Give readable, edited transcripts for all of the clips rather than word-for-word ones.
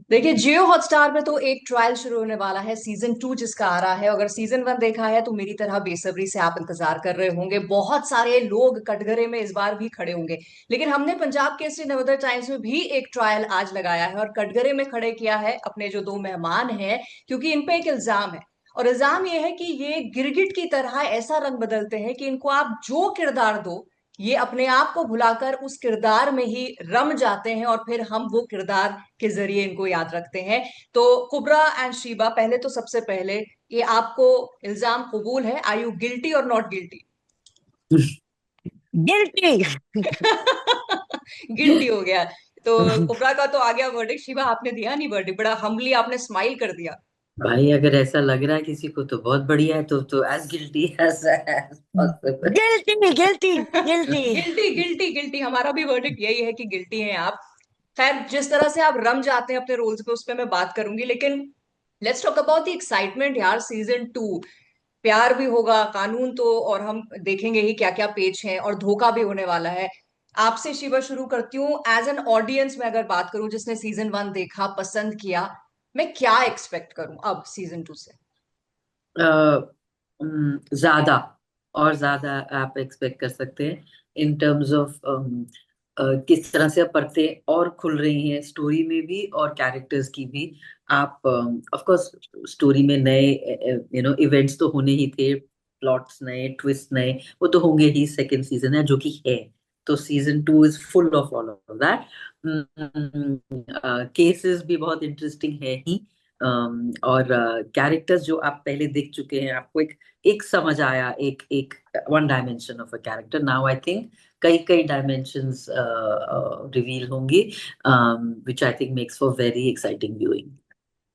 देखिए, जियो हॉटस्टार में तो एक ट्रायल शुरू होने वाला है, सीजन 2 जिसका आ रहा है। अगर सीजन 1 देखा है तो मेरी तरह बेसब्री से आप इंतजार कर रहे होंगे। बहुत सारे लोग कटघरे में इस बार भी खड़े होंगे। लेकिन हमने पंजाब केसरी नवोदय टाइम्स में भी एक ट्रायल आज लगाया है और कटघरे में खड़े किया है अपने जो दो मेहमान हैं, क्योंकि इन पे एक इल्जाम है। और इल्जाम ये है कि ये गिरगिट की तरह ऐसा रंग बदलते हैं कि इनको आप जो किरदार दो, ये अपने आप को भुलाकर उस किरदार में ही रम जाते हैं और फिर हम वो किरदार के जरिए इनको याद रखते हैं। तो कुबरा एंड शीबा, पहले तो सबसे पहले ये आपको इल्जाम कबूल है? आर यू गिल्टी और नॉट गिल्टी? गिल्टी। गिल्टी हो गया। तो कुबरा का तो आ गया वर्डिक्ट, शिवा आपने दिया नहीं वर्डिक्ट, बड़ा हम्बली आपने स्माइल कर दिया। भाई अगर ऐसा लग रहा है किसी को तो बहुत बढ़िया है, तो as guilty as possible. Guilty guilty guilty. Guilty guilty guilty, हमारा भी वर्डिक्ट यही है कि गिल्टी हैं आप। खैर, जिस तरह से आप रम जाते हैं अपने रोल्स पे उस पे मैं बात करूंगी, लेकिन let's talk about the excitement यार। सीजन 2 प्यार भी होगा, कानून तो, और हम देखेंगे ही क्या क्या पेच हैं, और धोखा भी होने वाला है। आपसे शिवा शुरू करती हूँ। एज एन ऑडियंस में अगर बात करूं जिसने सीजन 1 देखा, पसंद किया, मैं क्या एक्सपेक्ट करूं अब सीजन 2 से? ज्यादा और ज्यादा आप एक्सपेक्ट कर सकते हैं इन टर्म्स ऑफ किस तरह से अब परतें और खुल रही हैं स्टोरी में भी और कैरेक्टर्स की भी। आप ऑफ कोर्स स्टोरी में नए इवेंट्स तो होने ही थे, प्लॉट्स नए, ट्विस्ट नए, वो तो होंगे ही। सेकेंड सीजन है जो कि है, तो season 2 is full of all of that. Cases भी बहुत इंटरेस्टिंग है ही। और कैरेक्टर्स जो आप पहले देख चुके हैं, आपको एक एक समझ आया, एक एक one dimension of a character. Now I think कई कई डायमेंशंस रिवील होंगी, which I think makes for very exciting viewing.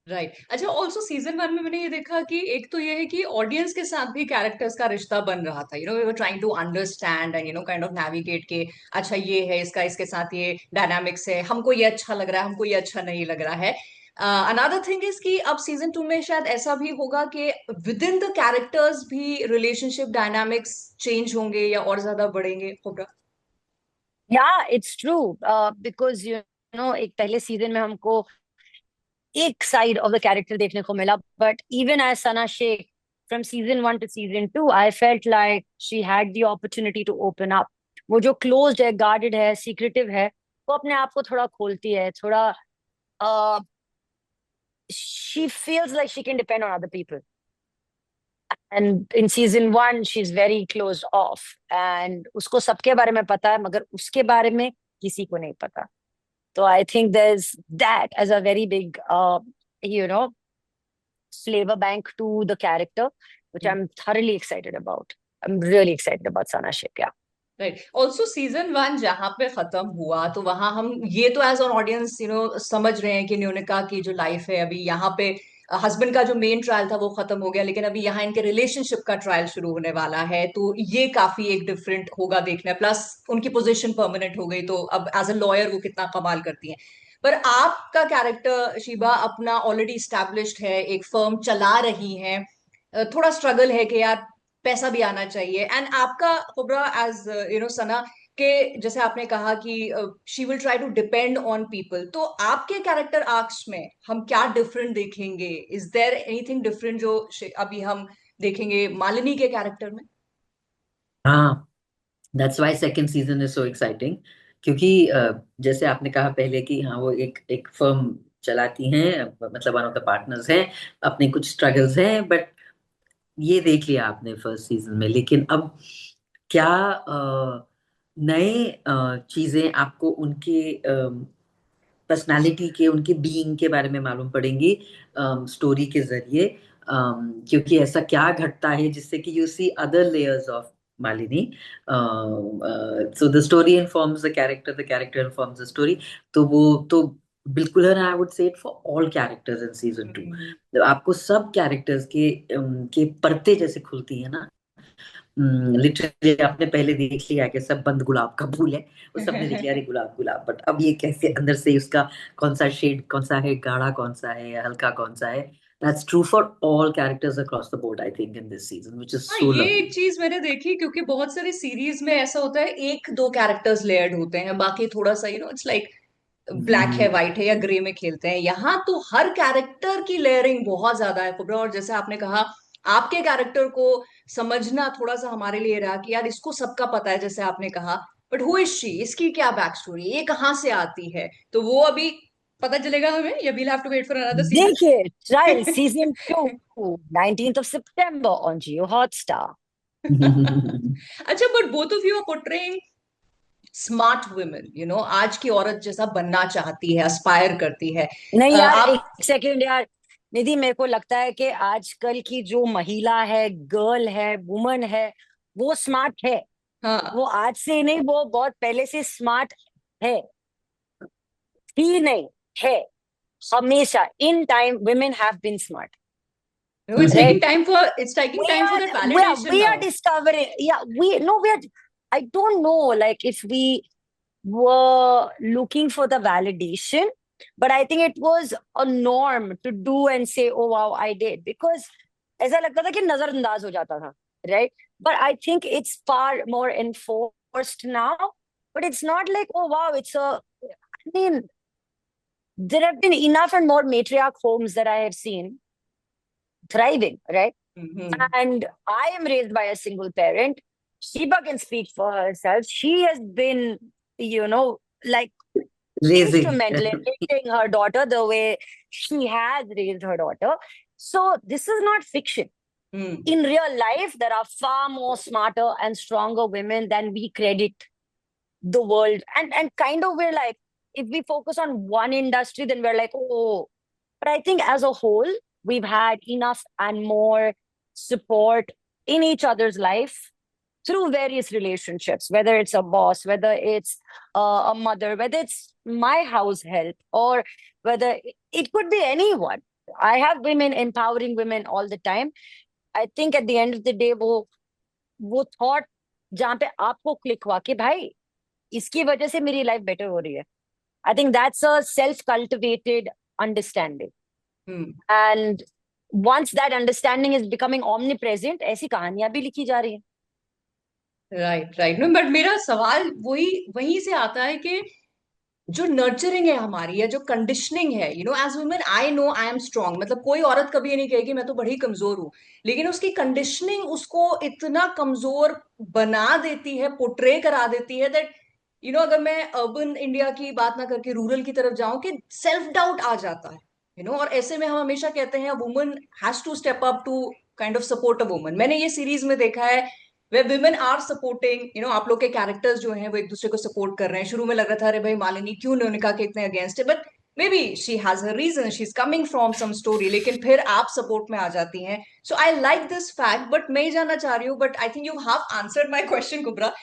Right. अच्छा, ऑल्सो सीजन 1 में मैंने ये देखा कि एक तो ये है कि ऑडियंस के साथ भी कैरेक्टर्स का रिश्ता बन रहा था। We were trying to understand and kind of navigate के, अच्छा ये है इसका, इसके साथ ये डायनामिक्स है, हमको ये अच्छा लग रहा है, हमको ये अच्छा नहीं लग रहा है। अनदर थिंग इज कि अब सीजन 2 में शायद ऐसा भी होगा कि विद इन द कैरेक्टर्स भी रिलेशनशिप डायनामिक्स चेंज होंगे या और ज्यादा बढ़ेंगे, होगा? या it's true, because you know एक पहले सीजन में हमको एक साइड ऑफ द कैरेक्टर देखने को मिला, but even as Sana Shaikh, from season 1 to season 2 I felt like she had the opportunity to open up. वो जो क्लोज्ड है, गार्डेड है, सीक्रेटिव है, वो अपने आप को थोड़ा खोलती है, थोड़ा she feels like she can depend on other people. And in season 1 she's very closed off, and उसको सबके बारे में पता है मगर उसके बारे में किसी को नहीं पता. So I think there's that as a very big you know flavor bank to the character, which I'm thoroughly excited about. I'm really excited about Sana Ship. Yeah. Right. Also season 1 जहां पे खत्म हुआ तो वहां हम ये तो as on audience समझ रहे हैं कि न्योनिका की जो लाइफ है अभी यहाँ पे, हस्बैंड का जो मेन ट्रायल था वो खत्म हो गया, लेकिन अभी यहाँ इनके रिलेशनशिप का ट्रायल शुरू होने वाला है। तो ये काफी एक डिफरेंट होगा देखना, प्लस उनकी पोजीशन परमानेंट हो गई, तो अब एज अ लॉयर वो कितना कमाल करती हैं। पर आपका कैरेक्टर शिबा अपना ऑलरेडी स्टैब्लिश्ड है, एक फर्म चला रही है। थोड़ा स्ट्रगल है कि यार पैसा भी आना चाहिए। एंड आपका खुबरा एज सना, के जैसे आपने कहा कि she will try to depend on people, तो आपके कैरेक्टर आर्क्स में हम क्या डिफरेंट देखेंगे? इज देयर एनीथिंग डिफरेंट जो अभी हम देखेंगे मालिनी के कैरेक्टर में? हाँ, that's why second season is so exciting. क्योंकि जैसे आपने कहा पहले कि हाँ वो एक एक फर्म चलाती हैं, मतलब वन ऑफ द पार्टनर्स हैं, अपने कुछ स्ट्रगल्स हैं, बट ये देख लिया आपने फर्स्ट सीजन में। लेकिन अब क्या नए चीजें आपको उनके पर्सनालिटी के, उनके बीइंग के बारे में मालूम पड़ेंगी स्टोरी के जरिए। क्योंकि ऐसा क्या घटता है जिससे कि you see other layers of Malini. So the story informs the character informs the story. तो वो तो बिल्कुल है, I would say it for all characters in season 2। आपको सब कैरेक्टर्स के परते जैसे खुलती है ना। लिटरली आपने पहले देख लिया कि सब बंद गुलाब का फूल है, वो सबने देख लिया अरे गुलाब गुलाब, बट अब ये कैसे अंदर से उसका कौन सा शेड कौन सा है, गाढ़ा कौन सा है या हल्का कौन सा है। That's true for all characters across the board I think in this season, which is हाँ, सो ये लवली। एक चीज मैंने देखी, क्योंकि बहुत सारी सीरीज में ऐसा होता है एक दो कैरेक्टर्स लेयर्ड होते हैं, बाकी थोड़ा सा इट्स लाइक ब्लैक है, हम्म, व्हाइट है या ग्रे में खेलते हैं। यहाँ तो हर कैरेक्टर की लेयरिंग बहुत ज्यादा है कुबरा। और जैसे आपने कहा, आपके कैरेक्टर को समझना थोड़ा सा हमारे लिए रहा कि यार इसको सबका पता है, जैसे आपने कहा, बट हु इज शी, इसकी क्या बैक स्टोरी, ये कहाँ से आती है, तो वो अभी पता चलेगा हमें, या we'll have to wait for another season. देखिए trial season 2 19th of September on Jio Hotstar. अच्छा, but both of you are portraying smart women, आज की औरत जैसा बनना चाहती है, अस्पायर करती है। नहीं यार, आप। एक सेकंड यार। निधि, मेरे को लगता है कि आजकल की जो महिला है, गर्ल है, वुमन है, वो स्मार्ट है। हाँ। वो आज से नहीं, वो बहुत पहले से स्मार्ट है। ही नहीं है, हमेशा in time women have been smart, No, it's taking right? time for it's taking we time for are that we are validation we are now. discovering. Yeah, we no we are. I don't know, like, if we were looking for the validation, but I think it was a norm to do and say, oh wow, I did, because ऐसा लगता था कि नजरअंदाज हो जाता था, right? But I think it's far more enforced now. But it's not like, oh wow, it's a, I mean, there have been enough and more matriarch homes that I have seen thriving, right? Hmm. And I am raised by a single parent. Shiba can speak for herself. She has been, like, raising. instrumental in raising her daughter the way she has raised her daughter. So this is not fiction. Hmm. In real life, there are far more smarter and stronger women than we credit the world. And kind of, we're like, if we focus on one industry, then we're like, oh. But I think as a whole, we've had enough and more support in each other's life through various relationships, whether it's a boss, whether it's a mother, whether it's my house help, or whether it could be anyone. I have women empowering women all the time. I think at the end of the day, वो thought जहाँ पे आपको click हुआ कि भाई इसकी वजह से मेरी लाइफ बेटर हो रही है, I think that's a self cultivated understanding. Hmm. And once that understanding is becoming omnipresent, ऐसी कहानियां भी लिखी जा रही हैं. Right, right. नो, बट मेरा सवाल वही वहीं से आता है कि जो नर्चरिंग है हमारी, या जो कंडीशनिंग है, as women I know I am strong, मतलब कोई औरत कभी ये नहीं कहेगी मैं तो बड़ी कमजोर हूं, लेकिन उसकी कंडीशनिंग उसको इतना कमजोर बना देती है, पोर्ट्रे करा देती है, दैट अगर मैं अर्बन इंडिया की बात ना करके रूरल की तरफ जाऊं, कि सेल्फ डाउट आ जाता है। और ऐसे में हम हमेशा कहते हैं woman has to step up to kind of support a woman. मैंने ये सीरीज में देखा है वे विमेन आर सपोर्टिंग, आप लोग के कैरेक्टर्स जो हैं वो एक दूसरे को सपोर्ट कर रहे हैं। शुरू में लग रहा था अरे भाई मालिनी क्यों निका के इतने अगेंस्ट है, but maybe she has her reason, she is coming from some story, लेकिन फिर आप सपोर्ट में आ जाती हैं। So I like this fact, but मैं ये जानना चाह रही हूँ, but I think you have answered my question Kubra,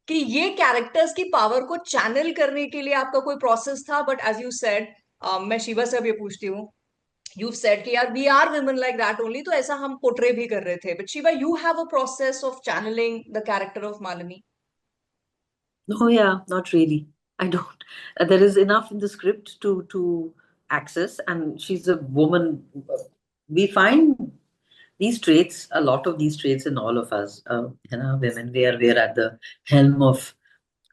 कि ये कैरेक्टर्स की पावर को चैनल करने के लिए आपका कोई प्रोसेस था? बट एज यू सेड, मैं शिवा से अब ये पूछती हूँ, यू सेड कि यार we are women like that only, तो ऐसा हम पोर्ट्रे भी कर रहे थे, but Shiva you have a process of channelling the character of Malini? No, yeah, not really. I don't. There is enough in the script to access, and she's a woman. We find these traits, a lot of these traits in all of us. Women, we are at the helm of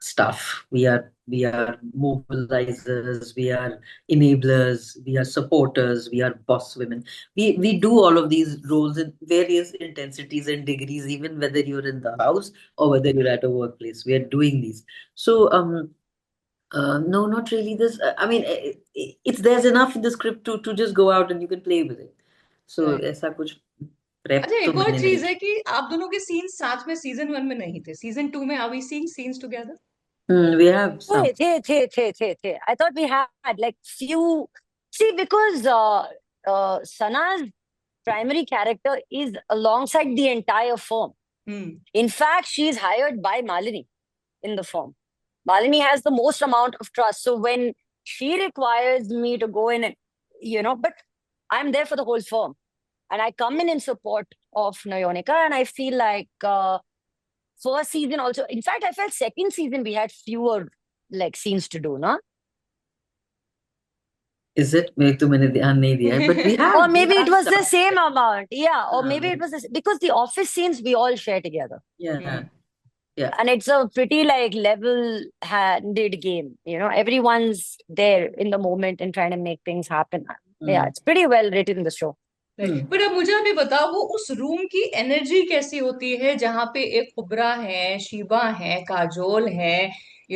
stuff. We are mobilizers, we are enablers, we are supporters, we are boss women. We do all of these roles in various intensities and degrees, even whether you're in the house or whether you're at a workplace. We are doing these. So no, not really. I mean, it's there's enough in the script to just go out and you can play with it. So right. ऐसा कुछ prep अच्छा, तो एक और मैंने नहीं चीज है कि आप दोनों के सीन्स साथ में सीजन 1 में नहीं थे, सीजन 2 में are we seeing scenes together? किया. We have some. थे. I thought we had like few. See, because Sana's primary character is alongside the entire firm. Hmm. In fact, she is hired by Malini in the firm. Malini has the most amount of trust. So when she requires me to go in and, but I'm there for the whole firm. And I come in support of Nayonika, and I feel like first season also. In fact, I felt second season we had fewer like scenes to do, no? Is it? मेरे तो मैंने ध्यान नहीं दिया है. But we right. had Or we maybe it had was some. the same amount. Yeah, or maybe Um, it was because the office scenes we all share together. yeah. Yeah. And it's a pretty like level-handed game. Everyone's there in the moment and trying to make things happen. Yeah, Mm. it's pretty well written, the show. But अब मुझे अभी बताओ, वो उस room की energy कैसी होती है जहां पे एक कुबरा है, शिवा है, काजोल है,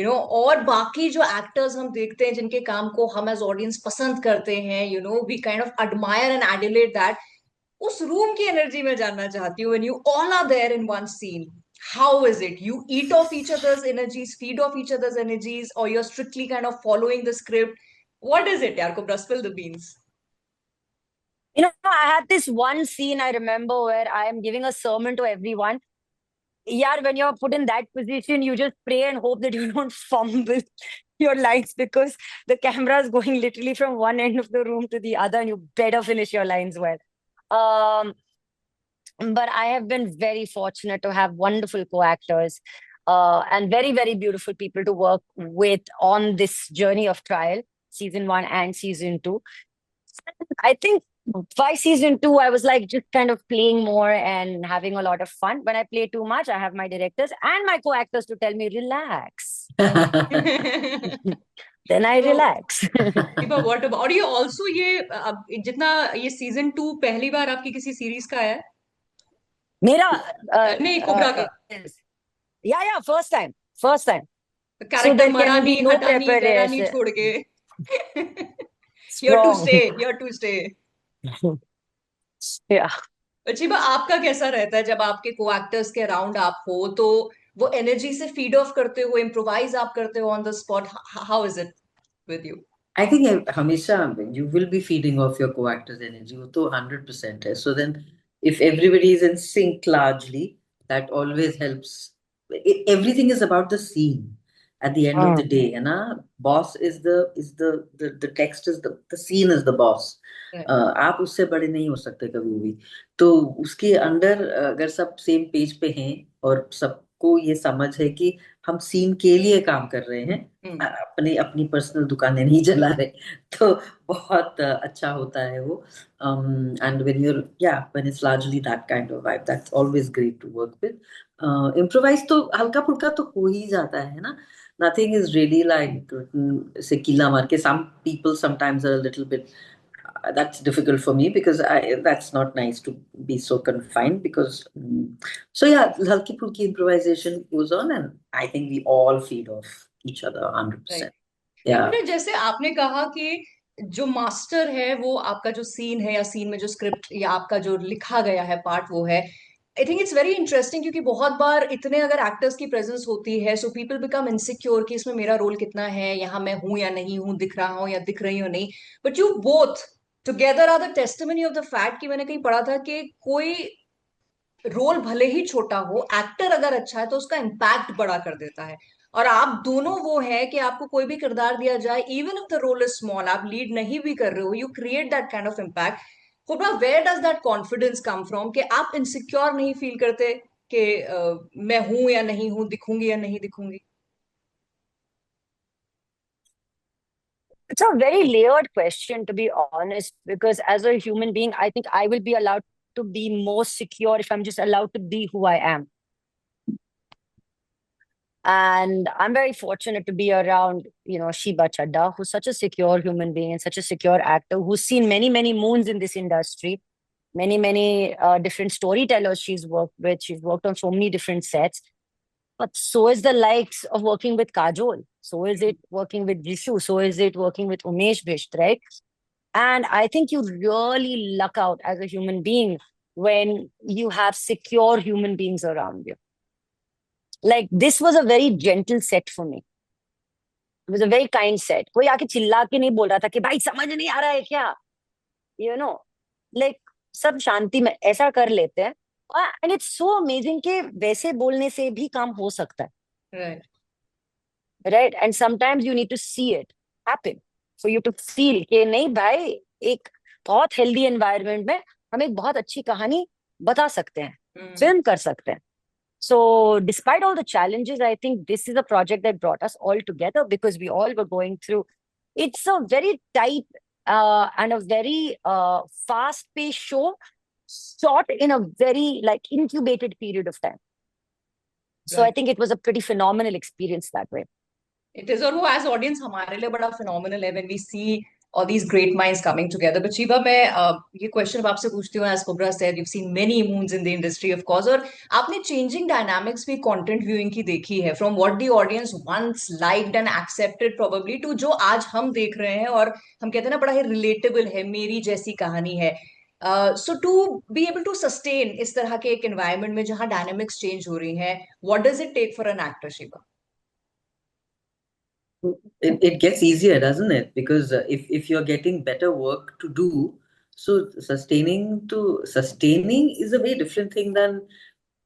और बाकी जो एक्टर्स हम देखते हैं जिनके काम को हम एज ऑडियंस पसंद करते हैं, we kind of admire and adulate that. उस रूम की एनर्जी में जानना चाहती हूँ, when you all are there in one scene, how is it? You eat off each others energies, feed off each others energies, और you are strictly kind of following the script? What is it यार, को spill the beans. I had this one scene I remember where I am giving a sermon to everyone. Yeah, when you're put in that position, you just pray and hope that you don't fumble your lines, because the camera is going literally from one end of the room to the other, and you better finish your lines well. Um, but I have been very fortunate to have wonderful co-actors and very, very beautiful people to work with on this journey of trial, season 1 and season 2. I think by season 2, I was like just kind of playing more and having a lot of fun. When I play too much, I have my directors and my co-actors to tell me, relax. Then I relax. What about, और ये also ये अब जितना ये season 2 पहली बार आपकी किसी series का है? Mera, नहीं, कुबरा का। yeah, first time, first time. So character there मरा can be नहीं, no हटा नहीं, गया नहीं preparation. छोड़ के। Here to Strong. Stay, here to stay. Yeah. अजीबा, आपका कैसा रहता है जब आपके को एक्टर्स के अराउंड आप हो, तो वो एनर्जी से फीड ऑफ करते हो, इम्प्रोवाइज आप करते हो on the spot? How is it with you? I think हमेशा you will be feeding off your co-actors' energy. वो तो 100% है. So then, if everybody is in sync largely, that always helps. Everything is about the scene. At the end of the day, है ना? Boss is the text is the scene is the boss. आप उससे बड़े नहीं हो सकते कभी भी. तो उसके अंदर अगर सब सेम पेज पे हैं और सबको ये समझ है कि हम सीन के लिए काम कर रहे हैं, अपनी अपनी पर्सनल दुकानें नहीं चला रहे, तो बहुत अच्छा होता है वो. And when it's largely that kind of vibe, that's always great to work with. Improvise तो हल्का फुल्का तो हो ही जाता है ना. Nothing is really like से कीला मार के. Some people sometimes are a little bit that's difficult for me because that's not nice to be so confined because so yeah, halki pulki improvisation goes on and I think we all feed off each other right. 100%. नहीं, Yeah. मतलब जैसे आपने कहा कि जो master है वो आपका जो सीन है, या सीन में जो स्क्रिप्ट या आपका जो लिखा गया है पार्ट वो है। I think it's very interesting, क्योंकि बहुत बार इतने अगर एक्टर्स की प्रेजेंस होती है, सो पीपल बिकम इनसिक्योर कि इसमें मेरा रोल कितना है, यहाँ मैं हूं या नहीं हूँ, दिख रहा हूँ या दिख रही हूँ नहीं। But you both together are the testimony of the fact कि मैंने कहीं पढ़ा था कि कोई रोल भले ही छोटा हो, एक्टर अगर अच्छा है तो उसका इम्पैक्ट बड़ा कर देता है। और आप दोनों वो है कि आपको कोई भी किरदार दिया जाए, even if the role is small, आप लीड नहीं भी कर रहे हो, you create that kind of impact. Kubra, where does that confidence come from कि आप इनसिक्योर नहीं फील करते कि मैं हूं या नहीं हूं, दिखूंगी या नहीं दिखूंगी? It's a very layered question, to be honest, because as a human being, I think I will be allowed to be more secure if I'm just allowed to be who I am. And I'm very fortunate to be around, Shiba Chadda, who's such a secure human being and such a secure actor who's seen many, many moons in this industry, many, many different storytellers she's worked with. She's worked on so many different sets. But so is the likes of working with Kajol. So is it working with Jishu. So is it working with Umesh Bisht, right? And I think you really luck out as a human being when you have secure human beings around you. Like, this was a very gentle set for me. It was a very kind set. कोई आके चिल्ला के नहीं बोल रहा था कि भाई समझ नहीं आ रहा है क्या, you know, like सब शांति में ऐसा कर लेते हैं. And it's so amazing कि वैसे बोलने से भी काम हो सकता है. Right. Right? And sometimes you need to see it happen for you to feel कि नहीं भाई, एक बहुत healthy environment में हम एक बहुत अच्छी कहानी बता सकते हैं, फिल्म कर सकते हैं. So despite all the challenges, I think this is a project that brought us all together because we all were going through. It's a very tight and a very fast-paced show, shot in a very like incubated period of time. So I think it was a pretty phenomenal experience that way. It is, और वो as audience हमारे लिए बड़ा phenomenal है when we see all these great minds coming together. But Shiva, मैं ये question आपसे पूछती हूँ, as Kubra said, you've seen many moons in the industry of course, और आपने changing dynamics भी content viewing की देखी है, from what the audience once liked and accepted probably to जो आज हम देख रहे हैं और हम कहते हैं ना बड़ा ही relatable है, मेरी जैसी कहानी है. So to be able to sustain इस तरह के एक environment में जहाँ dynamics change हो रही हैं, what does it take for an actor, Shiva? It gets easier, doesn't it? Because if you're getting better work to do, so sustaining is a very different thing than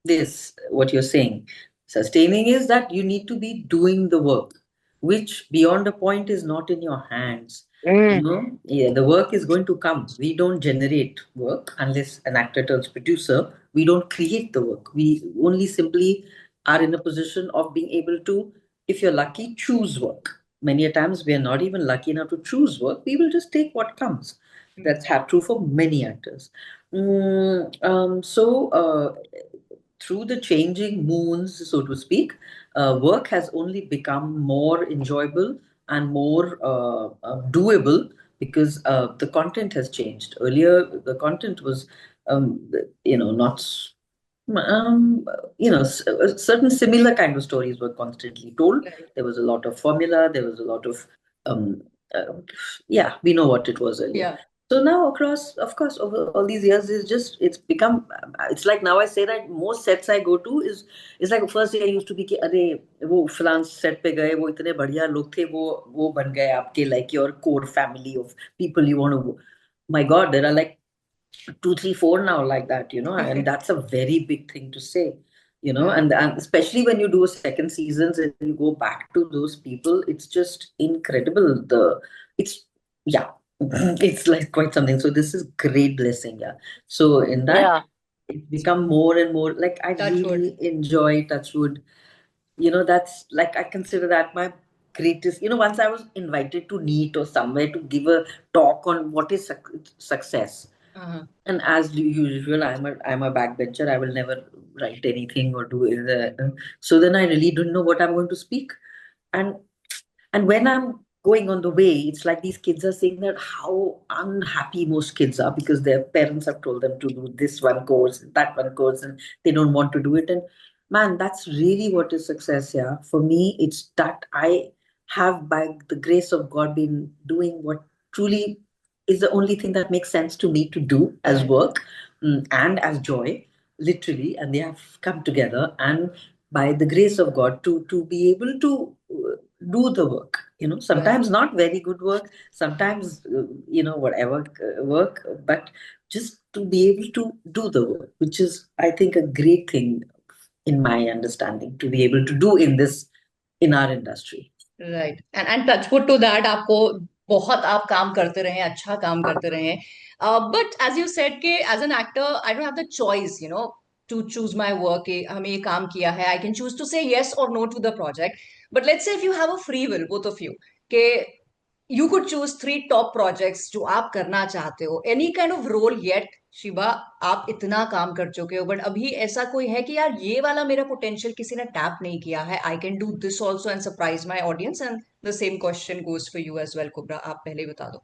this, what you're saying. Sustaining is that you need to be doing the work, which beyond a point is not in your hands. Yeah, the work is going to come. We don't generate work unless an actor turns producer. We don't create the work. We only simply are in a position of being able to, if you're lucky, choose work. Many a times we are not even lucky enough to choose work. We will just take what comes. That's true for many actors. Through the changing moons, so to speak, work has only become more enjoyable and more doable because the content has changed. Earlier, the content was, not, um, certain similar kind of stories were constantly told. There was a lot of formula. There was a lot of, we know what it was earlier. Yeah. So now across, of course, over all these years, it's become, it's like now I say that most sets I go to it's like first I used to be कि अरे वो फिलान set पे गए वो इतने बढ़िया लोग थे वो बन गए आपके like your core family of people you want to. My God, there are like 2, 3, 4 now like that, and that's a very big thing to say, and especially when you do a second seasons and you go back to those people, it's just incredible. It's like quite something. So this is great blessing, yeah. So in that, it's become more and more like I really enjoy Touchwood. That's like I consider that my greatest. Once I was invited to NEET or somewhere to give a talk on what is success. And as usual, I'm a backbencher. I will never write anything or do it. So then I really don't know what I'm going to speak. And when I'm going on the way, it's like these kids are saying that how unhappy most kids are because their parents have told them to do this one course, that one course, and they don't want to do it. And man, that's really what is success. Yeah, for me, it's that I have, by the grace of God, been doing what truly is the only thing that makes sense to me to do as work and as joy, literally, and they have come together. And by the grace of God, to be able to do the work, sometimes not very good work, sometimes whatever work, but just to be able to do the work, which is I think a great thing in my understanding to be able to do in our industry. Right. And touchwood to that, आपको बहुत आप काम करते रहे, अच्छा काम करते रहे. But as you said कि as an actor, I don't have the choice, to choose my work. कि हमें ये काम किया है. I can choose to say yes or no to the project. But let's say if you have a free will, both of you, कि you could choose 3 top projects जो आप करना चाहते हो. Any kind of role yet, Shiva, आप इतना काम कर चुके हो, बट अभी ऐसा कोई है कि यार ये वाला मेरा पोटेंशियल किसी ने टैप नहीं किया है, I can do this also and surprise my audience. And the same question goes for you as well. Kubra, आप पहले बता दो.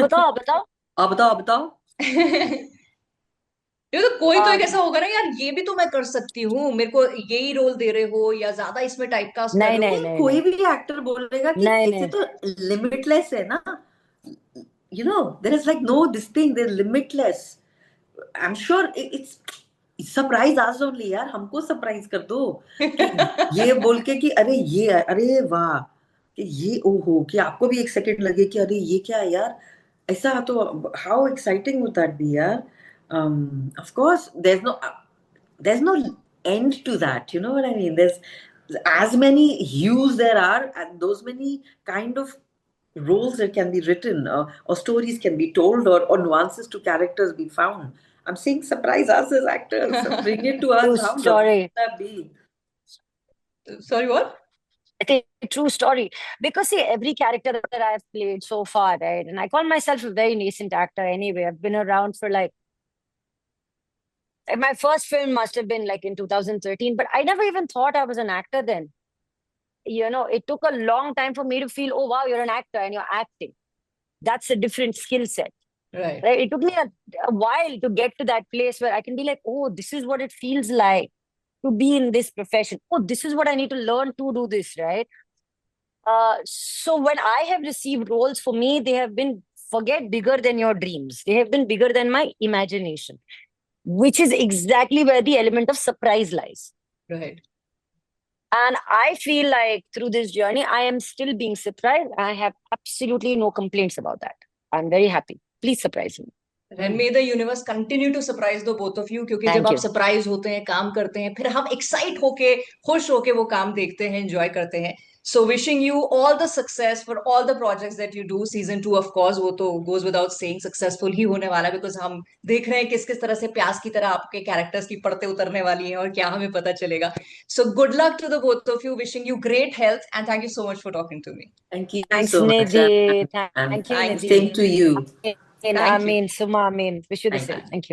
बताओ बताओ. ये तो कोई तो एक ऐसा होगा ना यार, ये भी तो मैं कर सकती हूँ, मेरे को यही रोल दे रहे हो या ज्यादा इसमें टाइप कास्ट कर रहे हो. कोई भी एक्टर बोलेगा कि ऐसे तो लिमिटलेस है ना. there is like no this thing, they're limitless. I'm sure it's surprise आज ओनली यार. हमको सरप्राइज कर दो कि ये बोल के कि अरे वाह कि ये ओहो कि आपको भी एक सेकंड लगे कि अरे ये क्या है यार, ऐसा तो how exciting would that be यार. Of course there's no end to that, you know what I mean. There's as many hues there are and those many kind of roles that can be written or stories can be told or nuances to characters be found. I'm saying surprise us as actors. Bring it to us. How story. would that be? Sorry, what? I think true story. Because see, every character that I've played so far, right? And I call myself a very nascent actor anyway. I've been around for like My first film must have been like in 2013, but I never even thought I was an actor then. It took a long time for me to feel, oh, wow, you're an actor and you're acting. That's a different skill set. Right. Right? It took me a while to get to that place where I can be like, oh, this is what it feels like to be in this profession. Oh, this is what I need to learn to do this, right? So when I have received roles, for me, they have been, forget bigger than your dreams. They have been bigger than my imagination, which is exactly where the element of surprise lies. Right. And I feel like through this journey, I am still being surprised. I have absolutely no complaints about that. I'm very happy. Please surprise me. And may the universe continue to surprise the both of you, क्योंकि जब Thank आप you. Surprise होते हैं, काम करते हैं, फिर हम एक्साइट होके, खुश होके वो काम देखते हैं, एंजॉय करते हैं. So wishing you all the success for all the projects that you do. Season 2 of course वो तो goes without saying successful ही होने वाला है, because हम देख रहे हैं किस किस तरह से प्यास की तरह आपके कैरेक्टर्स की परतें उतरने वाली हैं और क्या हमें पता चलेगा. So good luck to the both of you. Wishing you great health and thank you so much for talking to me. Thank you Thanks, so much. Nidhi. And Thank you, Thank Nidhi. same to you. Amin, Thank you. Amin, Suma, Amin. Wish you the Thank same. you. Thank you.